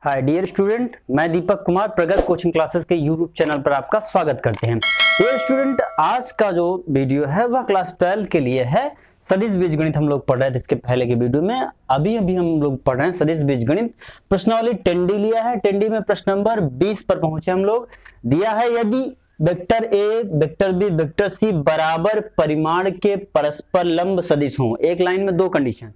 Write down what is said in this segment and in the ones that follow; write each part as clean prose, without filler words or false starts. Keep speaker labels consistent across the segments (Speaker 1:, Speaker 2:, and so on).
Speaker 1: Hi dear student, मैं दीपक कुमार प्रगत coaching classes के यूट्यूब चैनल पर आपका स्वागत करते हैं। डियर स्टूडेंट, आज का जो वीडियो है वह क्लास 12 के लिए है। सदिश बीजगणित हम लोग पढ़ रहे थे इसके पहले के वीडियो में। अभी हम लोग पढ़ रहे हैं सदिश बीजगणित। प्रश्नावली 10D लिया है। 10D में प्रश्न नंबर 20 पर पहुंचे हम लोग। दिया है, यदि vector A, vector B, vector C बराबर परिमाण के परस्पर लंब सदिश हों। एक लाइन में दो कंडीशन,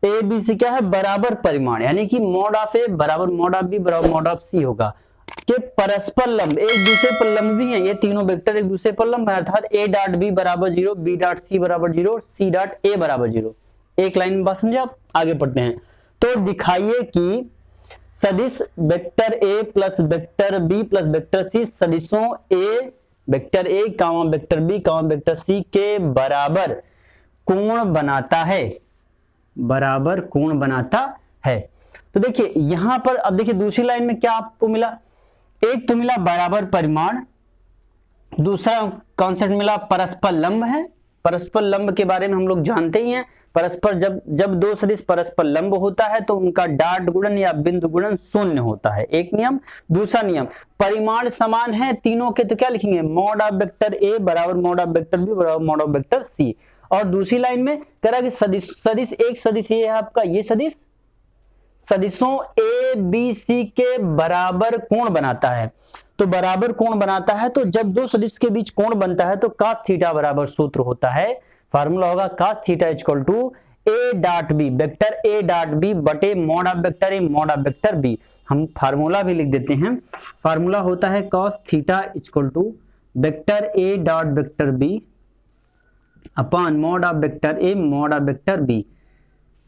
Speaker 1: ए बी सी क्या है, बराबर परिमाण, यानी कि मॉड ऑफ ए बराबर मॉड ऑफ बी बराबर मॉड ऑफ सी होगा कि परस्पर लंब एक दूसरे पर लंब भी हैं। ये तीनों वेक्टर एक दूसरे पर लंब है, अर्थात ए डॉट बी बराबर 0, बी डॉट सी बराबर 0, सी डॉट ए बराबर 0। एक लाइन में बात समझे आप? आगे पढ़ते हैं। तो दिखाइए कि सदिश vector A plus vector B plus vector C सदिशों ए, vector A comma vector B comma vector C के बराबर कोण बनाता है, बराबर कोण बनाता है। तो देखिए यहां पर अब देखिए दूसरी लाइन में क्या आपको मिला, एक तो मिला बराबर परिमाण, दूसरा कॉन्सेप्ट मिला परस्पर लंब है। परस्पर लंब के बारे में हम लोग जानते ही हैं। परस्पर जब दो सदिश परस्पर लंब होता है तो उनका डॉट गुणन या बिंदु गुणन शून्य होता है, एक नियम। दूसरा नियम, परिमाण समान है तीनों के, तो क्या लिखेंगे, मॉड ऑफ वेक्टर ए बराबर मॉड ऑफ वेक्टर बी बराबर मॉड ऑफ वेक्टर सी। और दूसरी लाइन में कह रहा है कि सदिश एक सदिश ये है आपका, ये सदिश सदिशों ए बी सी के बराबर कोण बनाता है। तो बराबर कोण बनाता है, तो जब दो सदिश के बीच कोण बनता है तो cos थीटा बराबर सूत्र होता है, फार्मूला होगा cos theta equal to A dot B, vector A dot B बटे mod of vector A mod of vector B. हम फार्मूला भी लिख देते हैं। फार्मूला होता है cos theta equal to vector A dot vector B upon mod of vector A mod of vector B.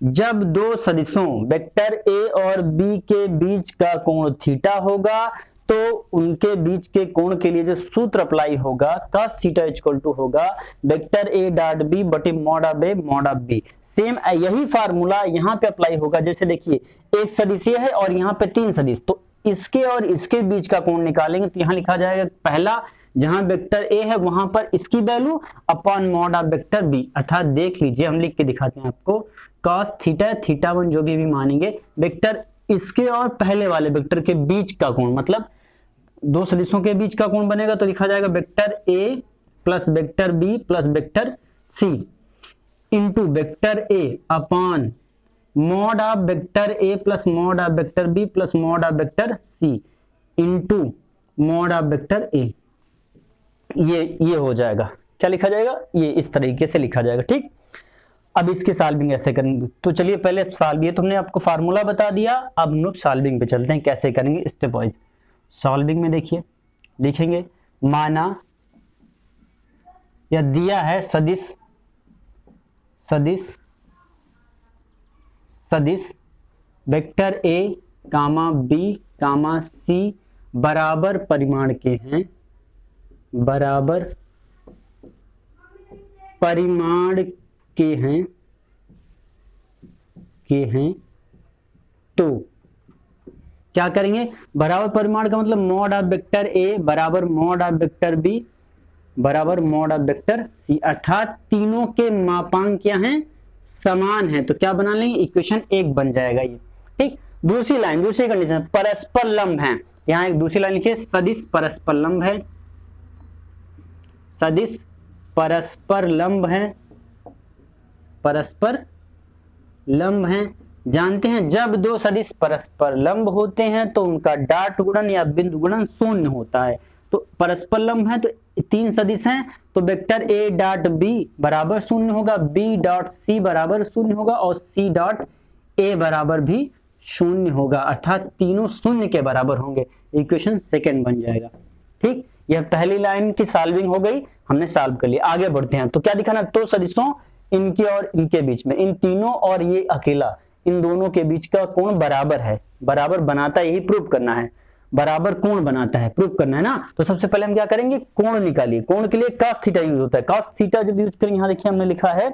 Speaker 1: जब दो सदिशों वेक्टर ए और बी के बीच का कोण थीटा होगा तो उनके बीच के कोण के लिए जो सूत्र अप्लाई होगा cos थीटा इक्वल टू होगा वेक्टर ए डॉट बी बटे mod of A mod of B. Same यही फार्मूला यहाँ पे अप्लाई होगा। जैसे देखिए एक सदिश है और यहाँ पे तीन सदिश, तो इसके और इसके बीच का कोण निकालेंगे तो यहाँ लिखा जाएगा पहला, जहां वेक्टर ए है वहां पर इसकी value upon mod of vector B, अर्थात देख लीजिए हम लिख के दिखाते हैं आपको। cos थीटा थीटा वन जो भी मानेंगे, वेक्टर इसके और पहले वाले वेक्टर के बीच का कोण, मतलब दो सदिशों के बीच का कोण बनेगा तो लिखा जाएगा vector A plus vector B plus vector C into vector A upon mod of vector A plus mod of vector B plus mod of vector C into mod of vector A. ये हो जाएगा, क्या लिखा जाएगा, ये इस तरीके से लिखा जाएगा। ठीक, अब इसके सॉल्विंग ऐसे करेंगे। तो चलिए पहले सॉल्व, ये तुमने आपको फार्मूला बता दिया, अब हम लोग सॉल्विंग पे चलते हैं कैसे करेंगे स्टेप वाइज। सॉल्विंग में देखिए लिखेंगे, माना या दिया है सदिश vector A comma B comma सी बराबर परिमाण के हैं, बराबर परिमाण के हैं तो क्या करेंगे, बराबर परिमाण का मतलब मॉड ऑफ वेक्टर ए बराबर मॉड ऑफ वेक्टर बी बराबर मॉड ऑफ वेक्टर सी, अर्थात तीनों के मापांक क्या हैं, समान है। तो क्या बना लेंगे, इक्वेशन 1 बन जाएगा ये। ठीक, दूसरी लाइन, दूसरी कंडीशन परस्पर लंब है। यहां एक दूसरी लाइन लिखिए, सदिश परस्पर लंब है, सदिश परस्पर लंब है, परस्पर लंब है। जानते हैं जब दो सदिश परस्पर लंब होते हैं तो उनका डॉट गुणन या बिंदु गुणन शून्य होता है। तो परस्पर लंब है तो तीन सदिश हैं, तो वेक्टर ए डॉट बी बराबर शून्य होगा, बी डॉट सी बराबर शून्य होगा और सी डॉट ए बराबर भी शून्य होगा, अर्थात तीनों शून्य के बराबर होंगे। इक्वेशन 2 बन जाएगा। ठीक, यह पहली लाइन की सॉल्विंग हो गई, हमने सॉल्व कर लिया। आगे बढ़ते हैं। तो क्या दिखाना, तो सदिशों इनके और इनके बीच में, इन तीनों और ये अकेला, इन दोनों के बीच का कोण बराबर है, बराबर बनाता है, यही प्रूव करना है, बराबर कोण बनाता है, प्रूव करना है ना। तो सबसे पहले हम क्या करेंगे, कोण निकालिए। कोण के लिए cos थीटा यूज होता है। cos थीटा जब यूज करेंगे, यहां देखिए हमने लिखा है,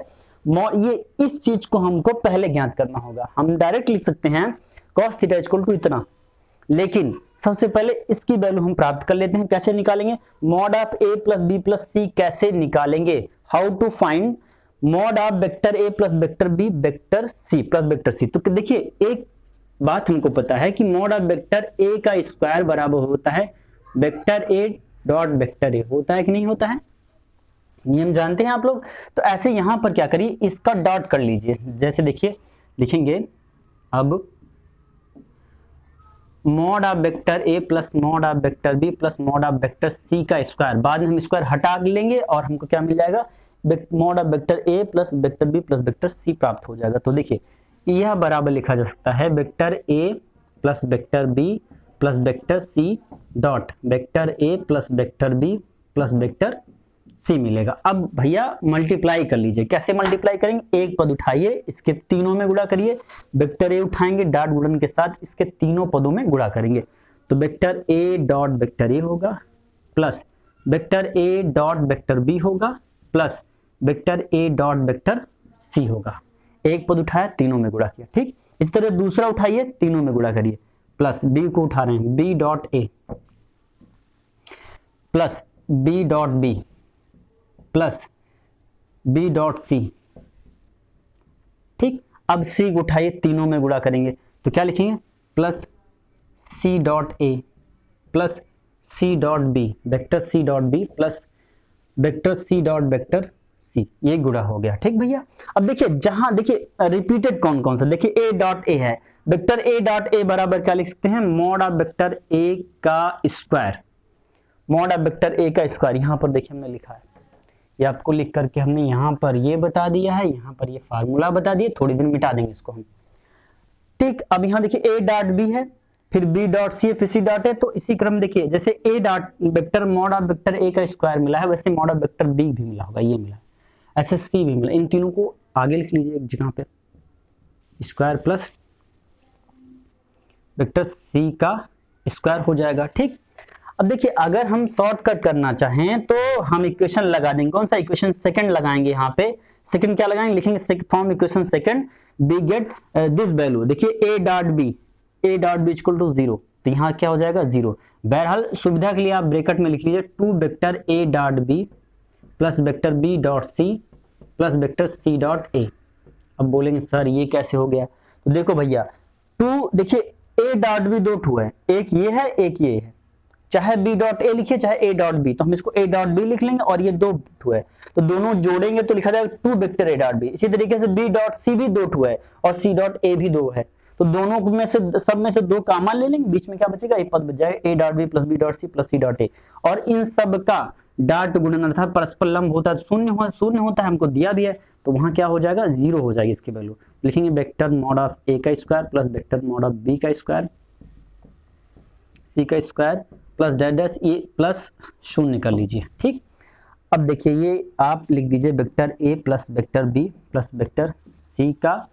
Speaker 1: ये इस चीज को हमको पहले ज्ञात करना होगा। हम डायरेक्ट लिख सकते हैं cos थीटा इक्वल टू इतना, लेकिन सबसे पहले इसकी वैल्यू हम प्राप्त कर लेते हैं। कैसे निकालेंगे, mod of A plus B plus C कैसे निकालेंगे, how to find mod of vector A plus vector B vector C plus vector C. तो देखिए एक बात हमको पता है कि मॉड ऑफ वेक्टर ए का स्क्वायर बराबर होता है वेक्टर ए डॉट वेक्टर ए, होता है कि नहीं होता है, नियम जानते हैं आप लोग। तो ऐसे यहां पर क्या करिए, इसका डॉट कर लीजिए। जैसे देखिए लिखेंगे अब mod of vector A plus mod of vector B plus mod of vector C का स्क्वायर, बाद में हम स्क्वायर हटा लेंगे और हमको क्या मिल जाएगा, mod of vector A plus vector B plus vector C प्राप्त हो जाएगा। तो देखिए यह बराबर लिखा जा सकता है vector A plus vector B plus vector C dot vector A plus vector B plus vector C मिलेगा। अब भैया मल्टीप्लाई कर लीजिए, कैसे मल्टीप्लाई करेंगे, एक पद उठाइए इसके तीनों में गुणा करिए, वेक्टर ए उठाएंगे डॉट गुणन के साथ इसके तीनों पदों में गुणा करेंगे। तो vector A dot vector A होगा plus vector A dot vector B होगा plus vector A dot vector C होगा। एक पद उठाया तीनों में गुणा किया, ठीक। इस तरह दूसरा उठाइए तीनों में गुणा करिए, प्लस बी को उठा रहे हैं B dot A plus B dot B plus B dot C, ठीक। अब सी को उठाइए तीनों में गुणा करेंगे तो क्या लिखेंगे, plus C dot A plus C dot B vector C dot B plus vector C dot vector C, ये गुणा हो गया, ठीक भैया। अब देखिए जहां देखिए रिपीटेड कौन कौन सा, देखिए ए डॉट ए है, वेक्टर ए डॉट ए बराबर क्या लिख सकते हैं, मॉड ऑफ वेक्टर ए का स्क्वायर, मॉड ऑफ वेक्टर ए का स्क्वायर। यहां पर देखिए हमने लिखा है, ये आपको लिख करके हमने यहाँ पर ये बता दिया है, यहाँ पर ये फार्मूला बता दिए, थोड़ी देर मिटा देंगे इसको हम, ठीक। अब यहाँ देखिए ए डॉट बी है, फिर बी डॉट सी है, फिर सी डॉट है, तो इसी क्रम देखिए जैसे ए dot vector mod of vector ए का स्क्वायर मिला है, वैसे मॉड ऑफ वेक्टर बी भी मिला होगा, ये मिला, ऐसे सी भी मिला। इन तीनों को आगे लिख लीजिए एक जगह पे, स्क्वायर प्लस वेक्टर सी का स्क्वायर हो जाएगा, ठीक। अब देखिए अगर हम शॉर्टकट करना चाहें तो हम इक्वेशन लगा देंगे, कौन सा इक्वेशन, सेकंड लगाएंगे। यहाँ पे सेकंड क्या लगाएंगे, लिखेंगे from equation second we get this value, देखिए A dot B equal to 0, तो यहाँ क्या हो जाएगा 0। बहरहाल सुविधा के लिए आप ब्रैकेट में लिख लीजिए 2 vector A dot B plus vector B dot C plus vector C dot A. अब बोलेंगे सर ये कैसे हो गया, तो देखो भैया 2 देखिए ए डॉट बी 2 ठू है, एक ये है एक ये है, चाहे बी डॉट ए लिखिए चाहे ए डॉट बी, तो हम इसको ए डॉट बी लिख लेंगे और ये 2 ठू है, तो दोनों जोड़ेंगे तो लिखा जाएगा 2 वेक्टर ए डॉट बी। इसी तरीके से बी डॉट सी भी 2 ठू है और सी डॉट ए भी 2 है, तो दोनों में से सब में से 2 कॉमन ले लेंगे, बीच में क्या बचेगा, एक पद बच जाएगा A dot B plus B dot C plus C dot A, और इन सब का डॉट गुणन अर्थात परस्पर लंब होता है, शून्य होता है, हमको दिया भी है, तो वहां क्या हो जाएगा 0 हो जाएगी इसकी वैल्यू। लिखेंगे वेक्टर मॉड ऑफ ए का square plus vector mod of B का स्क्वायर सी का स्क्वायर प्लस डैश डैश ये प्लस 0 कर लीजिए, ठीक। अब देखिए ये आप लिख दीजिए vector A plus vector B plus vector C का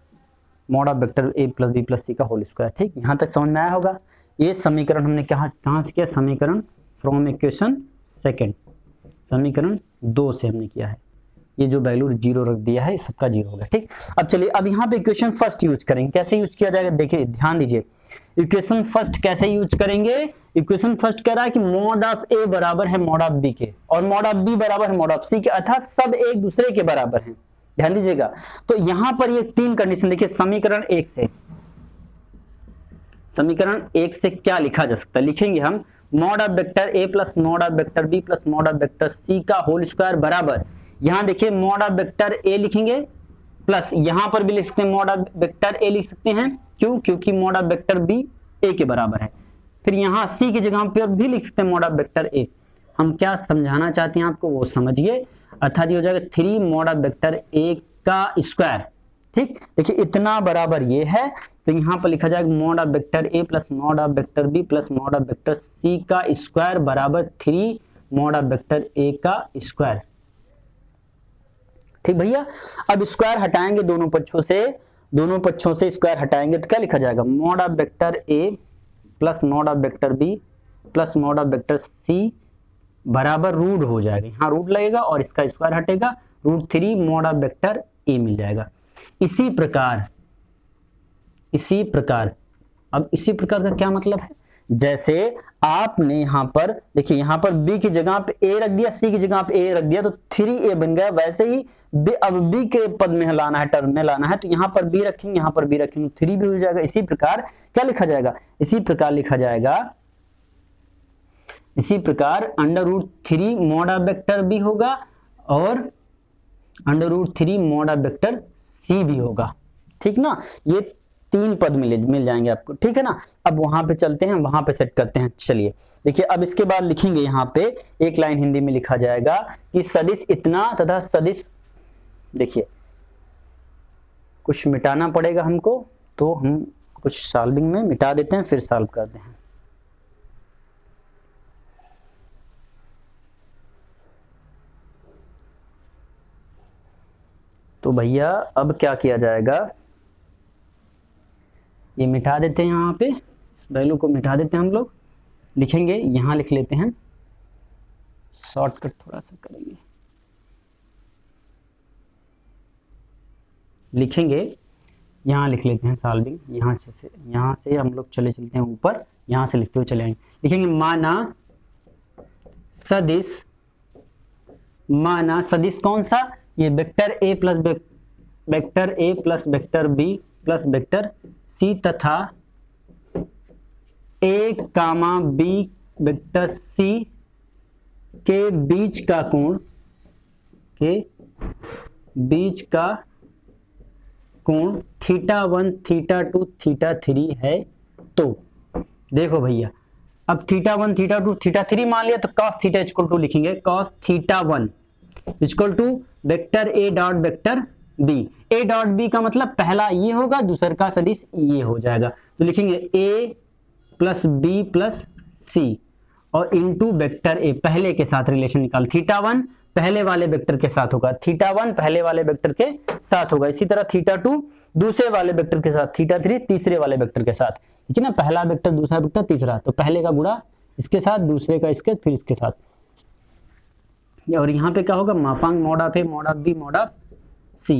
Speaker 1: mod of vector A plus B plus C का होल स्क्वायर, ठीक। यहाँ तक समझ में आया होगा। ये समीकरण हमने कहाँ से किया, समीकरण फ्रॉम इक्वेशन सेकंड, समीकरण 2 से हमने किया है, ये जो वैल्यू 0 रख दिया है सबका 0 हो गया, ठीक। अब चलिए अब यहाँ पे इक्वेशन फर्स्ट यूज करेंगे, कैसे यूज किया जाएगा, देखिए ध्यान दीजिए इक्वेशन फर्स्ट कैसे यूज करेंगे। इक्वेशन फर्स्ट कह रहा है कि मॉड ऑफ ए बराबर है मॉड ऑफ बी के और मॉड ऑफ बी बराबर है मॉड ऑफ सी के, अर्थात सब एक दूसरे के बराबर हैं, ध्यान दीजिएगा। तो यहां पर ये 3 कंडीशन देखिए, समीकरण 1 से क्या लिखा जा सकता है, लिखेंगे हम mod of vector A plus mod of vector B plus mod of vector C का होल स्क्वायर बराबर, यहां देखिए मॉड ऑफ वेक्टर ए लिखेंगे प्लस यहां पर भी लिख सकते हैं मॉड ऑफ वेक्टर ए लिख सकते हैं, क्यों, क्योंकि मॉड ऑफ वेक्टर बी ए के बराबर है, फिर यहां सी की जगह पर भी लिख सकते हैं मॉड ऑफ वेक्टर ए। हम क्या समझाना चाहते हैं आपको वो समझिए, अर्थात ये हो जाएगा 3 मॉड ऑफ वेक्टर ए का स्क्वायर, ठीक। देखिए इतना बराबर ये है, तो यहां पर लिखा जाएगा mod of vector A plus mod of vector B plus mod of vector C का स्क्वायर बराबर 3 मॉड ऑफ वेक्टर ए का स्क्वायर, ठीक भैया। अब स्क्वायर हटाएंगे दोनों पक्षों से स्क्वायर हटाएंगे तो क्या लिखा जाएगा, mod of vector A plus mod of vector B plus mod of vector C बराबर रूट हो जाएगा, यहाँ रूट लगेगा और इसका स्क्वायर हटेगा, √3 मॉड ऑफ वेक्टर ए मिल जाएगा। इसी प्रकार अब इसी प्रकार का क्या मतलब है, जैसे आपने यहाँ पर देखिए, यहाँ पर b की जगह पे a रख दिया, c की जगह पे a रख दिया तो 3a बन गया। वैसे ही अब b के पद में लाना है, टर्म में लाना है, तो यहाँ पर b रखेंगे, यहाँ पर b रखेंगे, 3 भी हो जाएगा। इसी प्रकार क्या लिखा जाएगा, इसी प्रकार लिखा जाएगा, इसी प्रकार √3 मॉड ऑफ वेक्टर b होगा और √3 मॉड ऑफ वेक्टर c भी होगा। ठीक ना, ये 3 पद मिल जाएंगे आपको। ठीक है ना, अब वहां पे चलते हैं, वहां पे सेट करते हैं। चलिए देखिए, अब इसके बाद लिखेंगे यहाँ पे एक लाइन हिंदी में लिखा जाएगा कि सदिश इतना तथा सदिश, देखिए कुछ मिटाना पड़ेगा हमको, तो हम कुछ सॉल्विंग में मिटा देते हैं, फिर सॉल्व करते हैं। तो भैया अब क्या किया जाएगा, ये मिटा देते हैं, यहाँ पे इस वैल्यू को मिटा देते हैं हम लोग। लिखेंगे, यहाँ लिख लेते हैं, शॉर्टकट थोड़ा सा करेंगे, लिखेंगे यहाँ लिख लेते हैं सॉल्विंग, यहाँ से हम लोग चलते हैं ऊपर, यहाँ से लिखते हुए चले आएंगे। लिखेंगे माना सदिश कौन सा, ये vector a plus vector b plus vector c तथा a comma b vector c के बीच का कोण θ1 θ2 θ3 है। तो देखो भैया, अब θ1 θ2 θ3 मान लिया, तो cos θ इक्वल टू लिखेंगे cos θ1 equal to vector a dot vector b। a dot b का मतलब पहला ये होगा, दूसरा का सदिश ये हो जाएगा, तो लिखेंगे a plus b plus c और इनटू वेक्टर a, पहले के साथ रिलेशन निकाल, θ1 पहले वाले वेक्टर के साथ होगा, θ1 पहले वाले वेक्टर के साथ होगा, इसी तरह θ2 दूसरे वाले वेक्टर के साथ, θ3 तीसरे वाले वेक्टर के साथ। ठीक है ना, पहला वेक्टर, दूसरा वेक्टर, तीसरा, तो पहले का गुणा इसके साथ, दूसरे का इसके, फिर इसके साथ। और यहाँ पे क्या होगा, मापांक mod of A mod of B mod of C,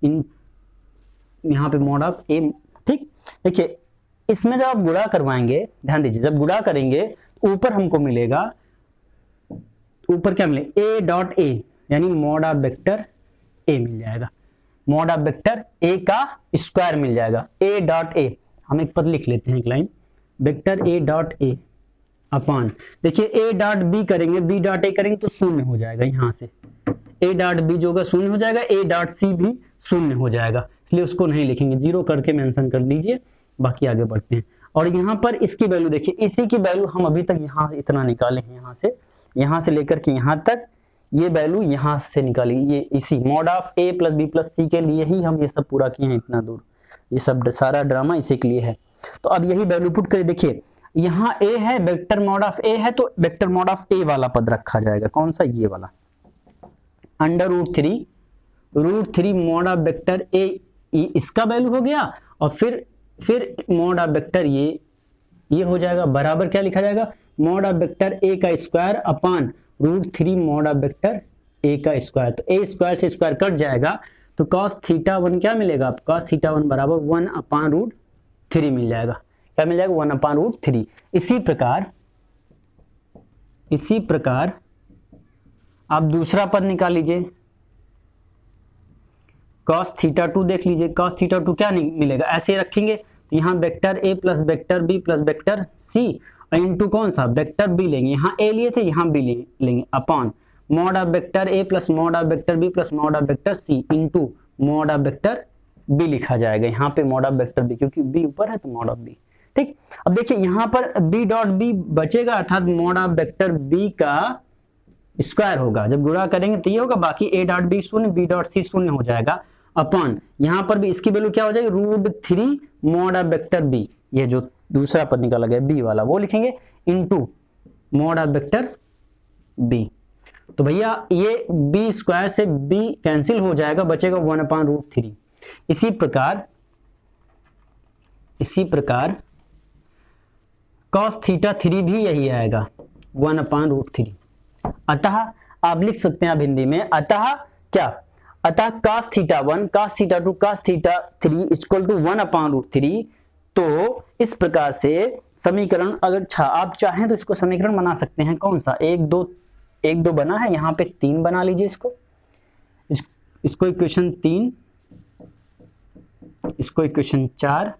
Speaker 1: इन यहाँ पे मॉड ऑफ ए। ठीक, देखिए इसमें जब आप गुणा करवाएंगे, ध्यान दीजिए, जब गुणा करेंगे ऊपर हमको मिलेगा, ऊपर क्या मिले, a डॉट a यानी मॉड ऑफ वेक्टर a मिल जाएगा, मॉड ऑफ वेक्टर a का स्क्वायर मिल जाएगा, a डॉट a, हम एक पद लिख लेते हैं, एक line, vector a dot a अपान, देखिए a डॉट b करेंगे, b डॉट a करेंगे तो शून्य हो जाएगा, यहाँ से a डॉट b जो होगा शून्य हो जाएगा, a डॉट c भी शून्य हो जाएगा, इसलिए उसको नहीं लिखेंगे, जीरो करके मेंशन कर दीजिए। बाकी आगे बढ़ते हैं, और यहाँ पर इसकी वैल्यू देखिए, इसी की वैल्यू हम अभी तक यहाँ से इतना निकाले हैं, यहाँ से लेकर के यहाँ तक, ये वैल्यू यहाँ से निकाली, ये इसी mod of a plus b plus c के लिए ही हम ये सब पूरा किए हैं, इतना दूर, ये सब सारा ड्रामा इसी के लिए है। तो अब यही वैल्यू पुट करें, देखिए यहाँ a है, वेक्टर मॉड ऑफ a है, तो वेक्टर मॉड ऑफ a वाला पद रखा जाएगा, कौन सा, ये वाला, √3 मॉड ऑफ वेक्टर a, इसका वैल्यू हो गया, और फिर मॉड ऑफ वेक्टर ये हो जाएगा, बराबर क्या लिखा जाएगा, मॉड ऑफ वेक्टर a का square upon √3 mod of vector a का स्क्वायर, तो a स्क्वायर से स्क्वायर कट जाएगा, तो cos θ1 क्या मिलेगा आप, cos θ1 बराबर 1 अपान √3 मिल जाएगा, क्या मिल जाएगा, 1 अपान √3। इसी प्रकार आप दूसरा पद निकाल लीजिए, cos θ2 देख लीजिए, cos θ2 क्या मिलेगा, ऐसे रखेंगे, तो यहाँ vector a plus vector b plus vector c और इनटू कौन सा, वेक्टर b लेंगे, यहाँ a लिए थे, यहाँ b लेंगे, upon mod of vector a plus mod of vector b plus mod of vector c into mod of vector b लिखा जाएगा, यहाँ पे मॉड ऑफ वेक्टर b, क्योंकि b ऊपर है तो मॉड ऑफ b। ठीक, अब देखिए यहाँ पर b डॉट b बचेगा, अर्थात मॉड ऑफ वेक्टर b का स्क्वायर होगा, जब गुणा करेंगे तो ये होगा, बाकी a डॉट b शून्य, b डॉट c शून्य हो जाएगा, अपॉन यहाँ पर भी इसकी वैल्यू क्या हो जाएगी, √3 मॉड ऑफ वेक्टर b, ये जो दूसरा पद निकाला गया b वाला वो लिखेंगे, into mod of vector b। तो भैया ये b स्क्वायर से b कैंसिल हो जाएगा, बचेगा 1 अपान √3। इसी प्रकार cos θ3 भी यही आएगा, 1 अपान √3। अतः आप लिख सकते हैं, आप हिंदी में, अतः क्या, अतः cos θ1 cos θ2 cos θ3 equal to 1 अपान √3, तो इस प्रकार से समीकरण, अगर आप चाहें तो इसको समीकरण बना सकते हैं। कौन सा? 1 2 बना है, यहाँ पे 3 बना लीजिए इसको इक्वेशन 3, इसको इक्वेशन 4,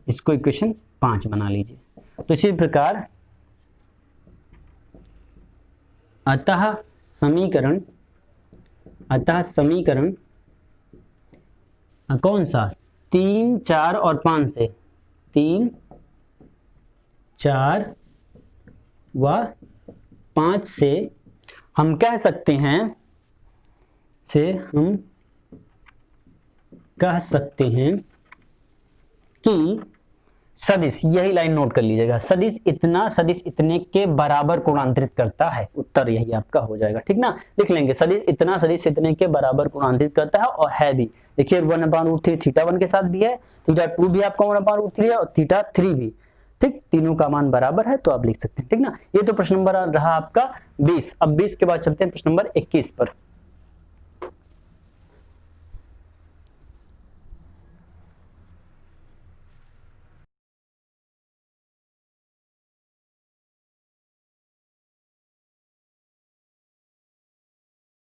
Speaker 1: इसको इक्वेशन 5 बना लीजिए। तो इसी प्रकार अतः समीकरण कौन सा? 3 4 और 5 से, 3 4 व 5 से हम कह सकते हैं कि सदिश, यही लाइन नोट कर लीजिएगा, सदिश इतने के बराबर कोणांतरित करता है। उत्तर यही आपका हो जाएगा, ठीक ना। लिख लेंगे सदिश इतने के बराबर कोणांतरित करता है और है भी। देखिए 1/√3 थीटा 1 के साथ भी है, थीटा 2 भी आपका 1/√3 है और थीटा 3 भी, ठीक। तीनों का मान बराबर है तो आप लिख सकते हैं, ठीक ना। ये तो प्रश्न नंबर रहा आपका 20। अब 20 के बाद चलते हैं प्रश्न नंबर 21 पर।